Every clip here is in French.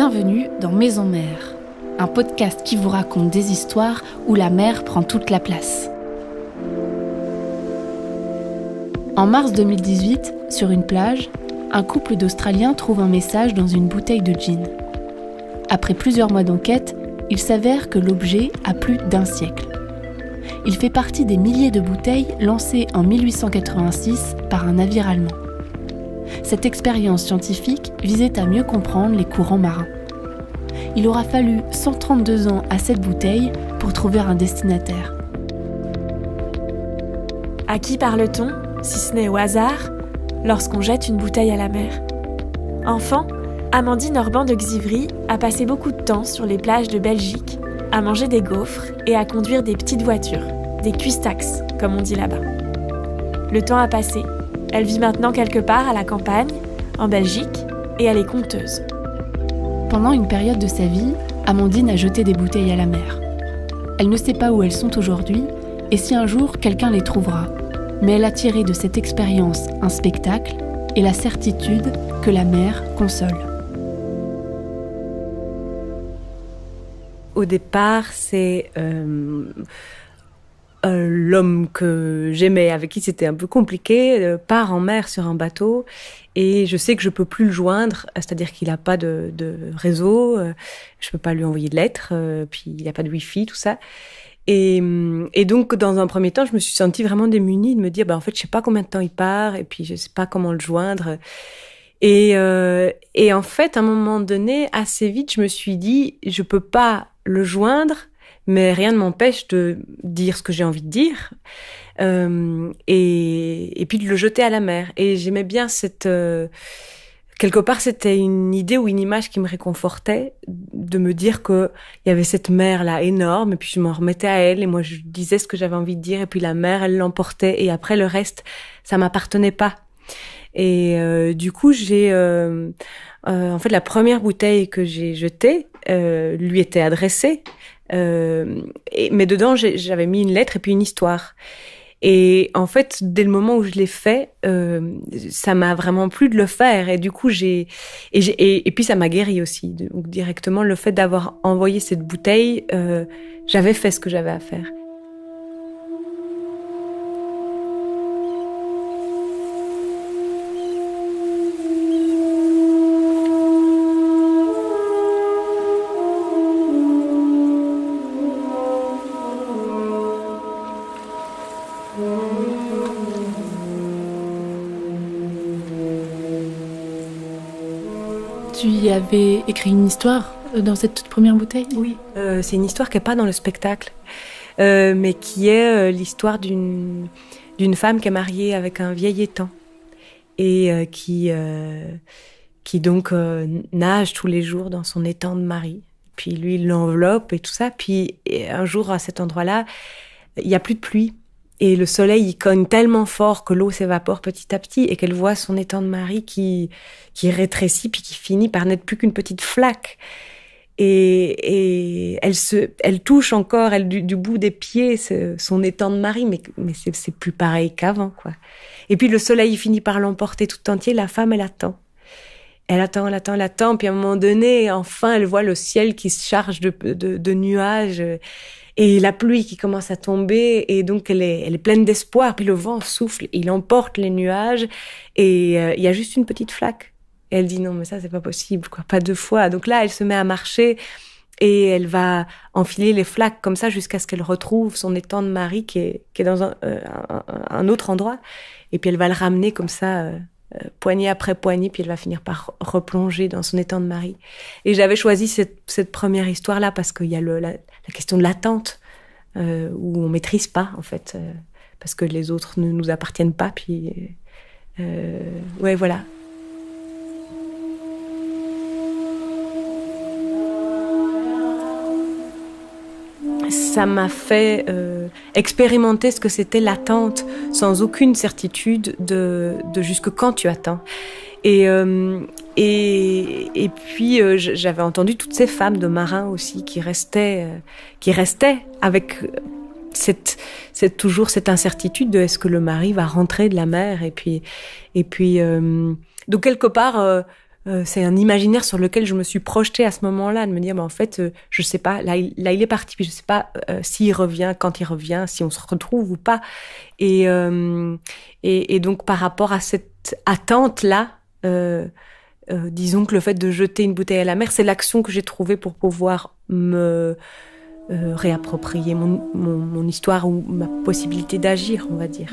Bienvenue dans Maison Mère, un podcast qui vous raconte des histoires où la mer prend toute la place. En mars 2018, sur une plage, un couple d'Australiens trouve un message dans une bouteille de gin. Après plusieurs mois d'enquête, il s'avère que l'objet a plus d'un siècle. Il fait partie des milliers de bouteilles lancées en 1886 par un navire allemand. Cette expérience scientifique visait à mieux comprendre les courants marins. Il aura fallu 132 ans à cette bouteille pour trouver un destinataire. À qui parle-t-on, si ce n'est au hasard, lorsqu'on jette une bouteille à la mer ? Enfant, Amandine Orban de Xivry a passé beaucoup de temps sur les plages de Belgique, à manger des gaufres et à conduire des petites voitures, des cuistax, comme on dit là-bas. Le temps a passé. Elle vit maintenant quelque part à la campagne, en Belgique, et elle est conteuse. Pendant une période de sa vie, Amandine a jeté des bouteilles à la mer. Elle ne sait pas où elles sont aujourd'hui et si un jour quelqu'un les trouvera. Mais elle a tiré de cette expérience un spectacle et la certitude que la mer console. Au départ, c'est l'homme que j'aimais, avec qui c'était un peu compliqué, part en mer sur un bateau et je sais que je peux plus le joindre, c'est-à-dire qu'il a pas de réseau, je peux pas lui envoyer de lettres, puis il a pas de wifi, tout ça. Et donc, dans un premier temps, je me suis sentie vraiment démunie de me dire, en fait, je sais pas combien de temps il part et puis je sais pas comment le joindre. Et en fait, à un moment donné, assez vite, je me suis dit, je peux pas le joindre, mais rien ne m'empêche de dire ce que j'ai envie de dire, et puis de le jeter à la mer. Et j'aimais bien quelque part, c'était une idée ou une image qui me réconfortait, de me dire que il y avait cette mer-là énorme, et puis je m'en remettais à elle, et moi je disais ce que j'avais envie de dire, et puis la mer, elle l'emportait, et après le reste, ça m'appartenait pas. Et du coup, en fait, la première bouteille que j'ai jetée lui était adressée, mais dedans, j'avais mis une lettre et puis une histoire. Et en fait, dès le moment où je l'ai fait, ça m'a vraiment plu de le faire. Et du coup, et puis ça m'a guéri aussi. Donc directement, le fait d'avoir envoyé cette bouteille, j'avais fait ce que j'avais à faire. Tu y avais écrit une histoire dans cette toute première bouteille ? Oui, c'est une histoire qui n'est pas dans le spectacle, mais qui est l'histoire d'une femme qui est mariée avec un vieil étang et qui donc nage tous les jours dans son étang de mari. Puis lui, il l'enveloppe et tout ça. Puis un jour, à cet endroit-là, il n'y a plus de pluie. Et le soleil, il cogne tellement fort que l'eau s'évapore petit à petit et qu'elle voit son étang de mari qui rétrécit puis qui finit par n'être plus qu'une petite flaque. Et elle touche encore, du bout des pieds, son étang de mari, mais c'est plus pareil qu'avant, quoi. Et puis le soleil, il finit par l'emporter tout entier. La femme, elle attend. Elle attend. Puis à un moment donné, enfin, elle voit le ciel qui se charge de nuages. Et la pluie qui commence à tomber, et donc elle est pleine d'espoir. Puis le vent souffle, il emporte les nuages, et il y a juste une petite flaque. Et elle dit non, mais ça c'est pas possible, quoi, pas deux fois. Donc là, elle se met à marcher, et elle va enfiler les flaques comme ça jusqu'à ce qu'elle retrouve son étang de mari qui est dans un autre endroit. Et puis elle va le ramener comme ça, poignée après poignée, puis elle va finir par replonger dans son étang de mari. Et j'avais choisi cette première histoire-là parce qu'il y a la question de l'attente, où on maîtrise pas, en fait, parce que les autres ne nous appartiennent pas, puis ouais, voilà. Ça m'a fait expérimenter ce que c'était l'attente, sans aucune certitude de jusque quand tu attends. Et puis j'avais entendu toutes ces femmes de marins aussi qui restaient avec toujours cette incertitude de est-ce que le mari va rentrer de la mer, et puis donc quelque part c'est un imaginaire sur lequel je me suis projetée à ce moment-là, de me dire, en fait, je sais pas, là il est parti, puis je sais pas s'il revient, quand il revient, si on se retrouve ou pas. Et donc, par rapport à cette attente-là, disons que le fait de jeter une bouteille à la mer, c'est l'action que j'ai trouvée pour pouvoir me réapproprier mon histoire ou ma possibilité d'agir, on va dire.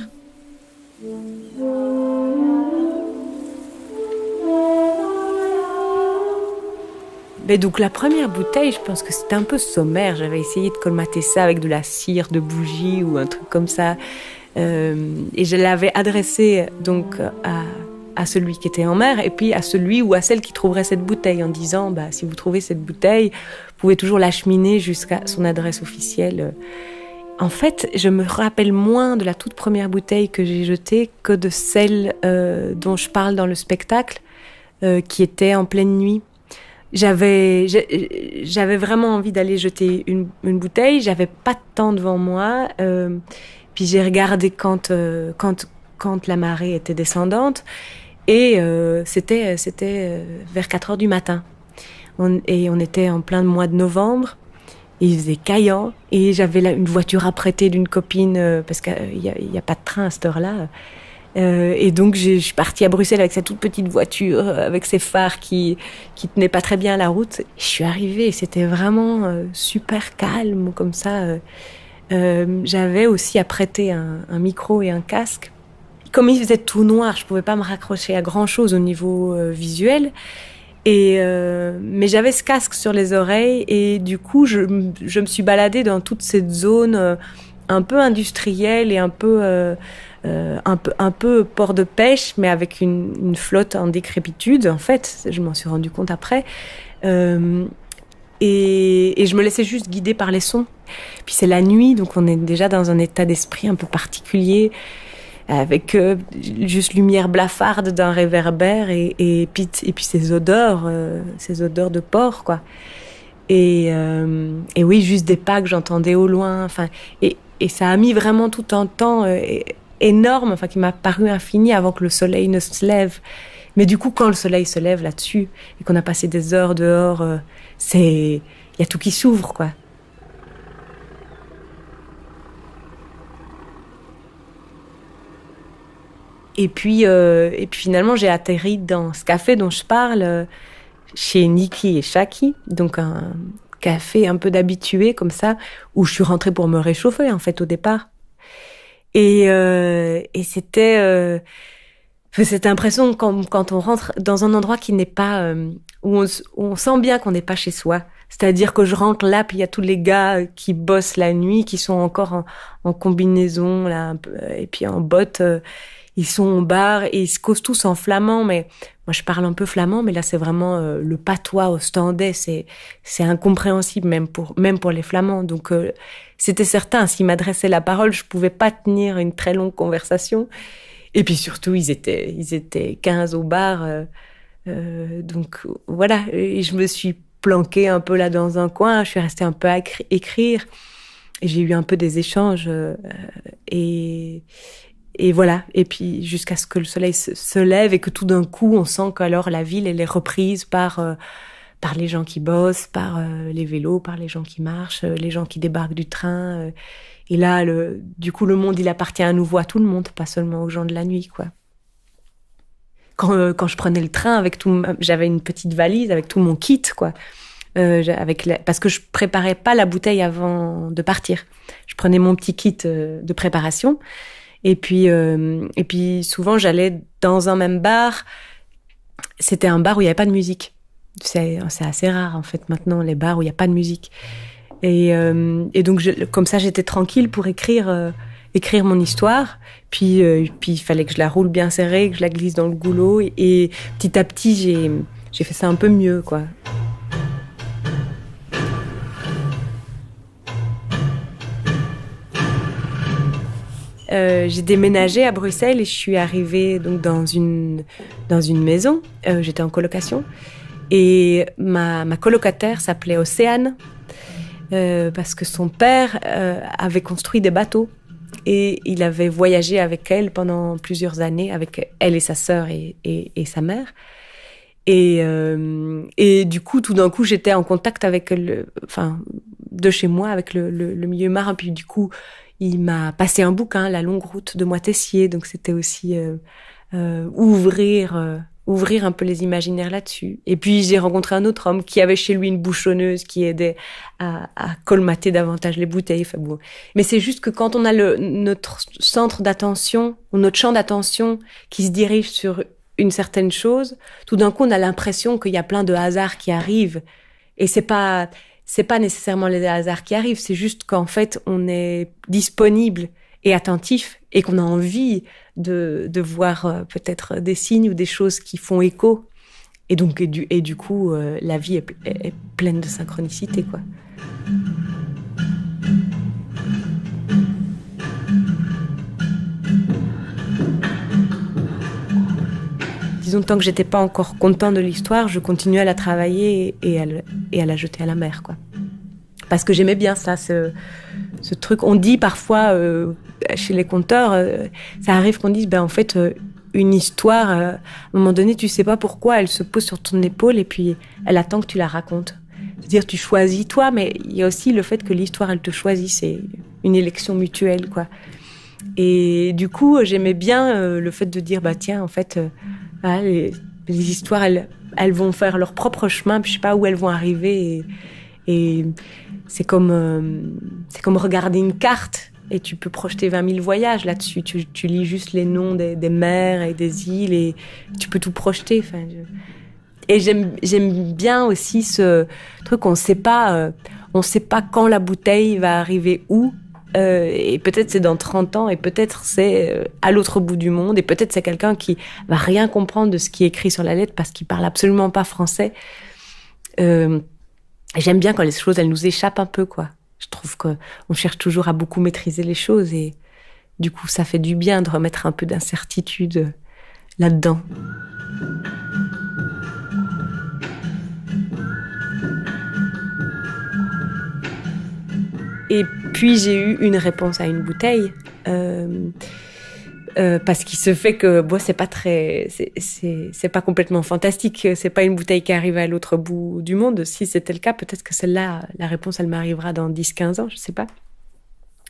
Mais donc la première bouteille, je pense que c'était un peu sommaire. J'avais essayé de colmater ça avec de la cire, de bougies ou un truc comme ça. Et je l'avais adressée donc à celui qui était en mer et puis à celui ou à celle qui trouverait cette bouteille en disant si vous trouvez cette bouteille, vous pouvez toujours l'acheminer jusqu'à son adresse officielle. En fait, je me rappelle moins de la toute première bouteille que j'ai jetée que de celle dont je parle dans le spectacle, qui était en pleine nuit. J'avais vraiment envie d'aller jeter une bouteille. J'avais pas de temps devant moi. Puis j'ai regardé quand la marée était descendante. Et c'était vers 4h du matin. On était en plein mois de novembre. Et il faisait caillant. Et j'avais une voiture apprêtée d'une copine, parce qu'il y a pas de train à cette heure-là. Et donc je suis partie à Bruxelles avec cette toute petite voiture, avec ses phares qui tenaient pas très bien la route. Je suis arrivée et c'était vraiment super calme comme ça. J'avais aussi apprêté un micro et un casque. Comme il faisait tout noir, je pouvais pas me raccrocher à grand chose au niveau visuel. Mais j'avais ce casque sur les oreilles et du coup je me suis baladée dans toute cette zone un peu industrielle et un peu port de pêche, mais avec une flotte en décrépitude, en fait. Je m'en suis rendu compte après. Et je me laissais juste guider par les sons. Puis c'est la nuit, donc on est déjà dans un état d'esprit un peu particulier, avec juste lumière blafarde d'un réverbère et puis ces odeurs de porc, quoi. Et oui, juste des pas que j'entendais au loin. Enfin, et ça a mis vraiment tout un temps énorme, qui m'a paru infini avant que le soleil ne se lève. Mais du coup, quand le soleil se lève là-dessus et qu'on a passé des heures dehors, il y a tout qui s'ouvre, quoi. Et puis finalement, j'ai atterri dans ce café dont je parle, chez Niki et Shaki, donc un café un peu d'habitués comme ça, où je suis rentrée pour me réchauffer en fait au départ. Et c'était cette impression quand on rentre dans un endroit qui n'est pas où on sent bien qu'on n'est pas chez soi. C'est-à-dire que je rentre là, puis il y a tous les gars qui bossent la nuit, qui sont encore en combinaison là, un peu, et puis en bottes. Ils sont au bar et ils se causent tous en flamand, mais moi je parle un peu flamand, mais là c'est vraiment le patois ostendais, c'est incompréhensible même pour les flamands. Donc c'était certain, s'ils m'adressaient la parole, je pouvais pas tenir une très longue conversation. Et puis surtout ils étaient 15 au bar, donc voilà. Et je me suis planquée un peu là dans un coin, je suis restée un peu à écrire, et j'ai eu un peu des échanges et voilà, et puis jusqu'à ce que le soleil se lève et que tout d'un coup, on sent qu'alors la ville, elle est reprise par les gens qui bossent, par les vélos, par les gens qui marchent, les gens qui débarquent du train. Et là, du coup, le monde, il appartient à nouveau à tout le monde, pas seulement aux gens de la nuit, quoi. Quand je prenais le train, j'avais une petite valise avec tout mon kit, quoi. Parce que je préparais pas la bouteille avant de partir. Je prenais mon petit kit de préparation. Et puis souvent, j'allais dans un même bar. C'était un bar où il n'y avait pas de musique. C'est assez rare, en fait, maintenant, les bars où il n'y a pas de musique. Et donc, comme ça, j'étais tranquille pour écrire mon histoire. Puis il fallait que je la roule bien serrée, que je la glisse dans le goulot. Et petit à petit, j'ai fait ça un peu mieux, quoi. J'ai déménagé à Bruxelles et je suis arrivée donc dans une maison. J'étais en colocation et ma colocataire s'appelait Océane parce que son père avait construit des bateaux et il avait voyagé avec elle pendant plusieurs années, avec elle et sa sœur et sa mère. Et du coup, tout d'un coup, j'étais en contact avec de chez moi, avec le milieu marin. Puis du coup, il m'a passé un bouquin, La longue route de Moitessier. Donc c'était aussi ouvrir un peu les imaginaires là-dessus. Et puis j'ai rencontré un autre homme qui avait chez lui une bouchonneuse qui aidait à colmater davantage les bouteilles. Enfin, bon. Mais c'est juste que quand on a notre centre d'attention ou notre champ d'attention qui se dirige sur une certaine chose, tout d'un coup on a l'impression qu'il y a plein de hasards qui arrivent. Et c'est pas nécessairement les hasards qui arrivent, c'est juste qu'en fait on est disponible et attentif et qu'on a envie de voir peut-être des signes ou des choses qui font écho. Et donc et du coup la vie est pleine de synchronicité, quoi. Disons, tant que j'étais pas encore content de l'histoire, je continuais à la travailler et à la jeter à la mer, quoi. Parce que j'aimais bien ça, ce truc. On dit parfois chez les conteurs, ça arrive qu'on dise, en fait, une histoire, à un moment donné, tu sais pas pourquoi, elle se pose sur ton épaule et puis elle attend que tu la racontes. C'est-à-dire, tu choisis toi, mais il y a aussi le fait que l'histoire, elle te choisit. C'est une élection mutuelle, quoi. Et du coup, j'aimais bien le fait de dire, tiens, en fait, les histoires, elles vont faire leur propre chemin, puis je sais pas où elles vont arriver. Et c'est comme regarder une carte et tu peux projeter 20 000 voyages là-dessus. Tu lis juste les noms des mers et des îles et tu peux tout projeter. Et j'aime bien aussi ce truc, on sait pas quand la bouteille va arriver où. Et peut-être c'est dans 30 ans et peut-être c'est à l'autre bout du monde et peut-être c'est quelqu'un qui va rien comprendre de ce qui est écrit sur la lettre parce qu'il parle absolument pas français. J'aime bien quand les choses, elles nous échappent un peu, quoi. Je trouve qu'on cherche toujours à beaucoup maîtriser les choses et du coup, ça fait du bien de remettre un peu d'incertitude là-dedans. Et puis, j'ai eu une réponse à une bouteille. Parce qu'il se fait que c'est pas complètement fantastique, c'est pas une bouteille qui arrive à l'autre bout du monde. Si c'était le cas, peut-être que celle-là, la réponse, elle m'arrivera dans 10-15 ans, je sais pas.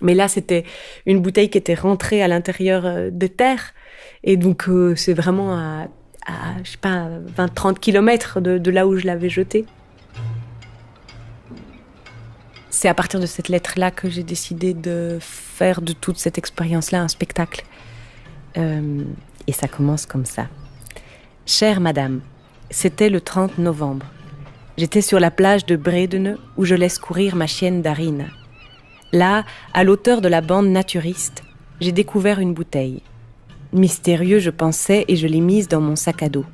Mais là, c'était une bouteille qui était rentrée à l'intérieur de terre, et donc c'est vraiment à je sais pas, 20-30 kilomètres de là où je l'avais jetée. C'est à partir de cette lettre-là que j'ai décidé de faire de toute cette expérience-là un spectacle. Et ça commence comme ça. Chère madame, c'était le 30 novembre. J'étais sur la plage de Bredene où je laisse courir ma chienne Darina. Là, à l'auteur de la bande naturiste, j'ai découvert une bouteille. Mystérieux, je pensais, et je l'ai mise dans mon sac à dos.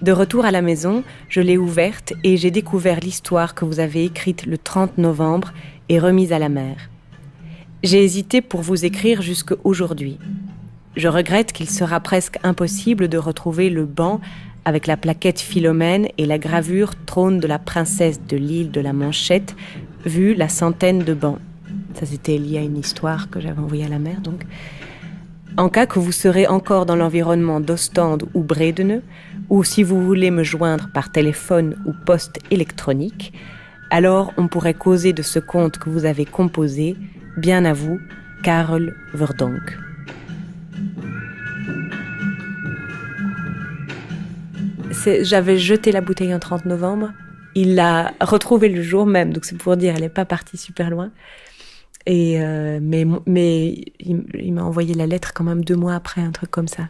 De retour à la maison, je l'ai ouverte et j'ai découvert l'histoire que vous avez écrite le 30 novembre et remise à la mer. J'ai hésité pour vous écrire jusqu'aujourd'hui. Je regrette qu'il sera presque impossible de retrouver le banc avec la plaquette Philomène et la gravure Trône de la princesse de l'île de la Manchette, vu la centaine de bancs. Ça, c'était lié à une histoire que j'avais envoyée à la mer, donc. En cas que vous serez encore dans l'environnement d'Ostende ou Bredene, ou si vous voulez me joindre par téléphone ou poste électronique, alors on pourrait causer de ce conte que vous avez composé. Bien à vous, Karel Verdonk. J'avais jeté la bouteille en 30 novembre. Il l'a retrouvée le jour même, donc c'est pour dire, elle n'est pas partie super loin. Et mais il m'a envoyé la lettre quand même 2 mois après, un truc comme ça.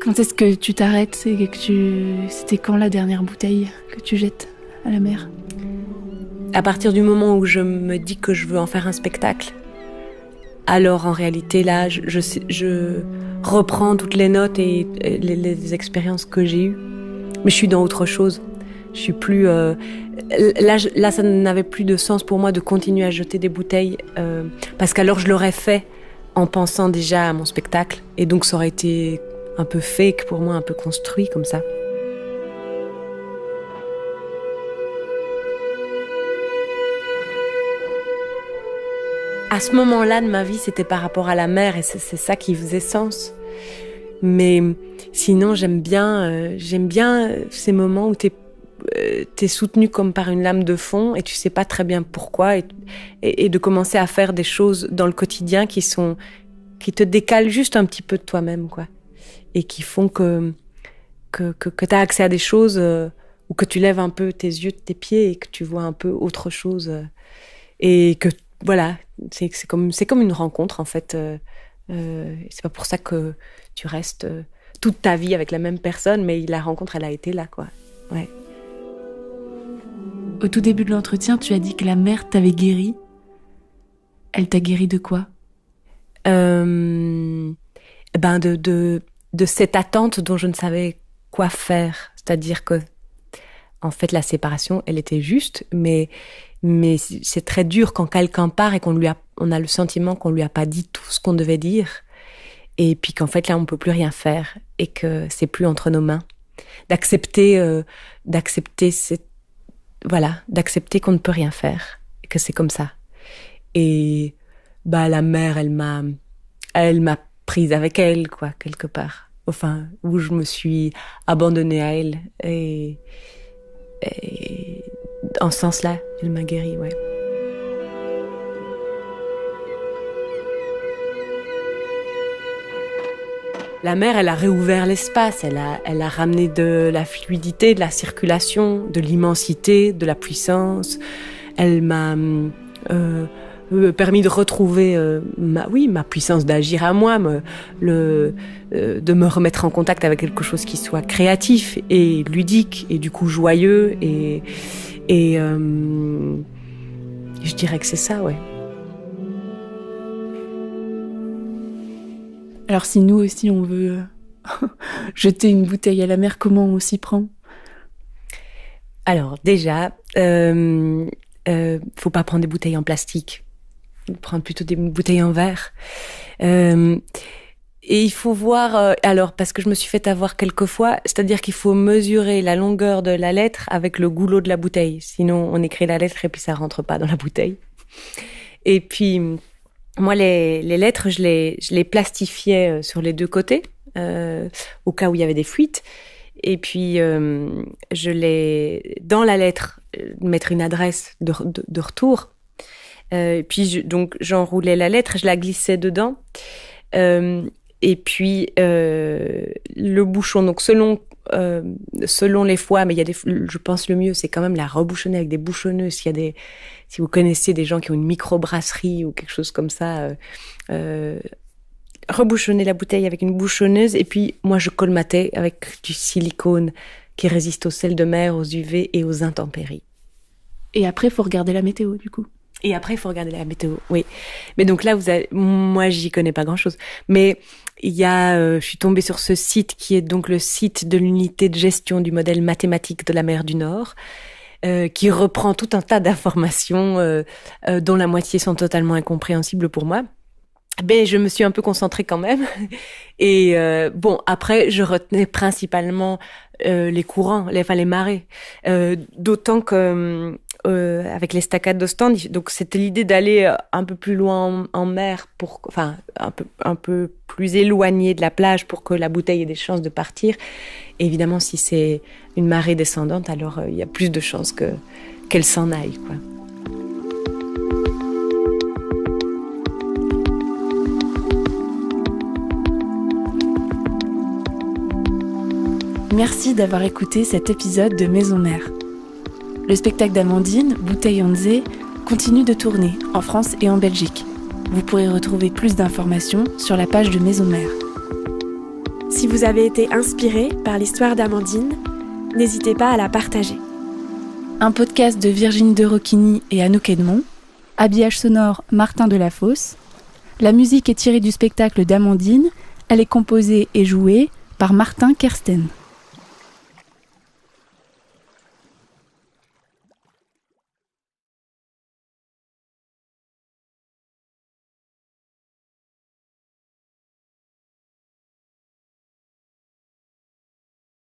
Quand est-ce que tu t'arrêtes? C'était quand la dernière bouteille que tu jettes à la mer? À partir du moment où je me dis que je veux en faire un spectacle, alors en réalité là, je reprends toutes les notes et les expériences que j'ai eues. Mais je suis dans autre chose. Je suis plus... Là, ça n'avait plus de sens pour moi de continuer à jeter des bouteilles, parce qu'alors je l'aurais fait en pensant déjà à mon spectacle. Et donc ça aurait été un peu fake pour moi, un peu construit comme ça. À ce moment-là de ma vie, c'était par rapport à la mer et c'est ça qui faisait sens. Mais sinon, j'aime bien ces moments où t'es soutenu comme par une lame de fond et tu sais pas très bien pourquoi et de commencer à faire des choses dans le quotidien qui te décalent juste un petit peu de toi-même, quoi. Et qui font que t'as accès à des choses ou que tu lèves un peu tes yeux de tes pieds et que tu vois un peu autre chose et que voilà, c'est comme une rencontre en fait. C'est pas pour ça que tu restes toute ta vie avec la même personne, mais la rencontre elle a été là, quoi. Ouais. Au tout début de l'entretien, tu as dit que la mer t'avait guéri. Elle t'a guéri de quoi ? De cette attente dont je ne savais quoi faire. C'est-à-dire que, en fait, la séparation, elle était juste, mais c'est très dur quand quelqu'un part et on a le sentiment qu'on lui a pas dit tout ce qu'on devait dire. Et puis qu'en fait, là, on peut plus rien faire et que c'est plus entre nos mains. D'accepter qu'on ne peut rien faire, et que c'est comme ça. Et la mer, elle m'a prise avec elle, quoi, quelque part. Enfin, où je me suis abandonnée à elle. Et en ce sens-là, elle m'a guérie, ouais. La mer, elle a réouvert l'espace, elle a ramené de la fluidité, de la circulation, de l'immensité, de la puissance. Elle m'a permis de retrouver ma puissance d'agir à moi, de me remettre en contact avec quelque chose qui soit créatif et ludique et du coup joyeux et je dirais que c'est ça, ouais. Alors si nous aussi on veut jeter une bouteille à la mer, comment on s'y prend ? Alors déjà, faut pas prendre des bouteilles en plastique, prendre plutôt des bouteilles en verre. Et il faut voir, parce que je me suis fait avoir quelques fois, c'est-à-dire qu'il faut mesurer la longueur de la lettre avec le goulot de la bouteille. Sinon, on écrit la lettre et puis ça rentre pas dans la bouteille. Et puis, moi, les lettres, je les plastifiais sur les deux côtés, au cas où il y avait des fuites. Et puis, dans la lettre, mettre une adresse de retour. Puis, j'enroulais la lettre, je la glissais dedans. Et puis, le bouchon, donc selon les fois, mais je pense le mieux, c'est quand même la rebouchonner avec des bouchonneuses. Si vous connaissez des gens qui ont une microbrasserie ou quelque chose comme ça, rebouchonner la bouteille avec une bouchonneuse. Et puis, moi, je colmatais avec du silicone qui résiste au sel de mer, aux UV et aux intempéries. Et après, il faut regarder la météo, du coup. Et après, il faut regarder la météo, oui. Mais donc là, moi, j'y connais pas grand-chose. Mais je suis tombée sur ce site qui est donc le site de l'unité de gestion du modèle mathématique de la mer du Nord, qui reprend tout un tas d'informations dont la moitié sont totalement incompréhensibles pour moi. Ben, je me suis un peu concentrée quand même. Et après, je retenais principalement les courants, les marées. D'autant que avec l'estacade d'Ostende, donc c'était l'idée d'aller un peu plus loin en mer, un peu plus éloigné de la plage pour que la bouteille ait des chances de partir. Et évidemment, si c'est une marée descendante, alors il y a plus de chances qu'elle s'en aille, quoi. Merci d'avoir écouté cet épisode de Maison Mère. Le spectacle d'Amandine, Bouteille Onze, continue de tourner en France et en Belgique. Vous pourrez retrouver plus d'informations sur la page de Maison Mère. Si vous avez été inspiré par l'histoire d'Amandine, n'hésitez pas à la partager. Un podcast de Virginie de Roquigny et Anouk Edmond. Habillage sonore Martin Delafosse. La musique est tirée du spectacle d'Amandine. Elle est composée et jouée par Martin Kersten.